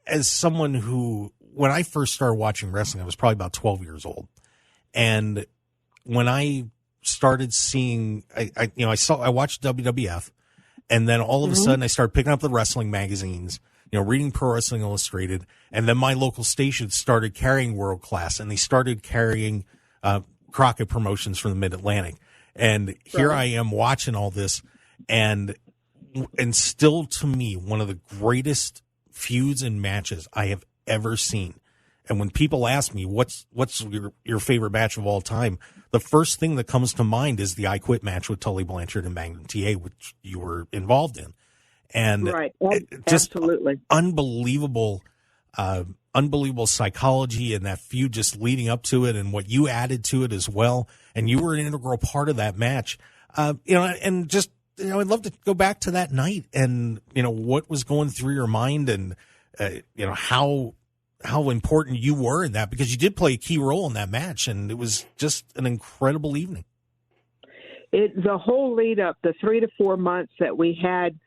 as someone who, when I first started watching wrestling, I was probably about 12 years old. And when I started seeing, I watched WWF, and then all of a sudden I started picking up the wrestling magazines, reading Pro Wrestling Illustrated, and then my local station started carrying World Class, and they started carrying Crockett Promotions from the Mid-Atlantic. And here I am watching all this, and still, to me, one of the greatest feuds and matches I have ever seen. And when people ask me what's your favorite match of all time, the first thing that comes to mind is the I Quit match with Tully Blanchard and Magnum T.A., which you were involved in. And just absolutely unbelievable psychology and that feud just leading up to it, and what you added to it as well. And you were an integral part of that match. And just, I'd love to go back to that night and, what was going through your mind, and, how important you were in that, because you did play a key role in that match, and it was just an incredible evening. The whole lead up, the 3 to 4 months that we had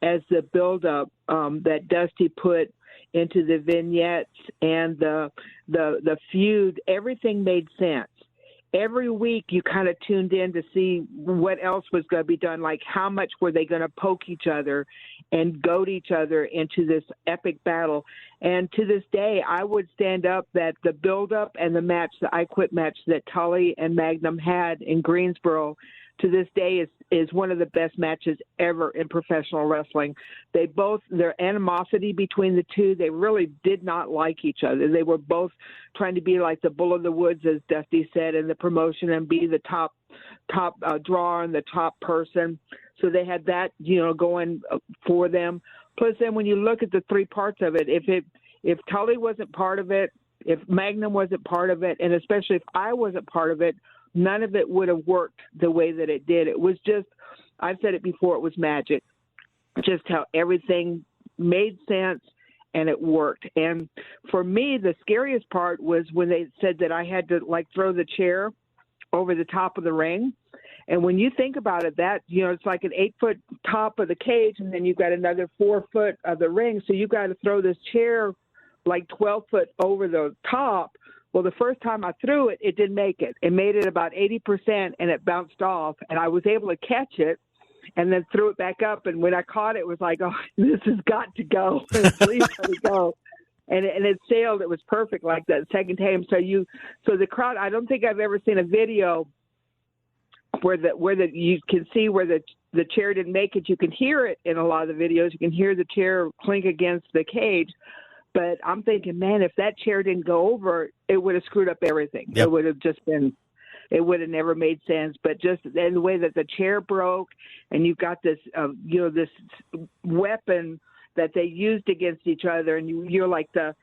as the build up, that Dusty put into the vignettes and the feud, everything made sense. Every week you kind of tuned in to see what else was going to be done, like how much were they going to poke each other and goad each other into this epic battle. And to this day, I would stand up that the build-up and the match, the I Quit match that Tully and Magnum had in Greensboro, to this day is one of the best matches ever in professional wrestling. Their animosity between the two, they really did not like each other. They were both trying to be like the bull of the woods, as Dusty said, in the promotion, and be the top drawer and the top person. So they had that, going for them. Plus, then when you look at the three parts of it, if Tully wasn't part of it, if Magnum wasn't part of it, and especially if I wasn't part of it, none of it would have worked the way that it did. It was just, I've said it before, it was magic. Just how everything made sense and it worked. And for me, the scariest part was when they said that I had to throw the chair over the top of the ring. And when you think about it, that, it's like an 8-foot top of the cage, and then you've got another 4 foot of the ring. So you've got to throw this chair 12 foot over the top. Well, the first time I threw it, it didn't make it. It made it about 80%, and it bounced off. And I was able to catch it and then threw it back up. And when I caught it, it was like, oh, this has got to go. Please let it go. And it sailed. It was perfect like that second time. So the crowd, I don't think I've ever seen a video where you can see where the chair didn't make it. You can hear it in a lot of the videos. You can hear the chair clink against the cage. But I'm thinking, man, if that chair didn't go over, it would have screwed up everything. Yep. It would have just been, it would have never made sense. But just in the way that the chair broke, and you've got this, this weapon that they used against each other, and you're like the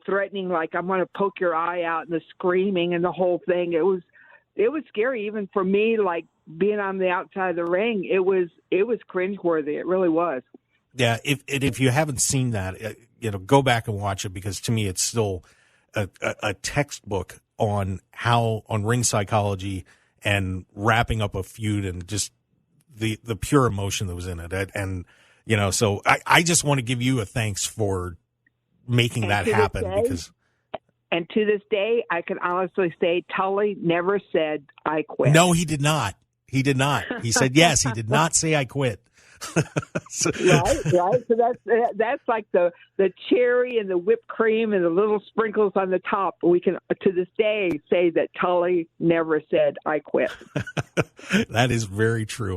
threatening, like, I'm going to poke your eye out, and the screaming and the whole thing. It was scary, even for me, like being on the outside of the ring. It was cringeworthy. It really was. Yeah, if you haven't seen that, go back and watch it, because to me it's still a textbook on ring psychology and wrapping up a feud, and just the pure emotion that was in it. And so I just want to give you a thanks for making that happen, because. And to this day, I can honestly say Tully never said, I quit. No, he did not. He did not. He said yes. He did not say I quit. Right. So that's like the cherry and the whipped cream and the little sprinkles on the top. We can, to this day, say that Tully never said I quit. That is very true.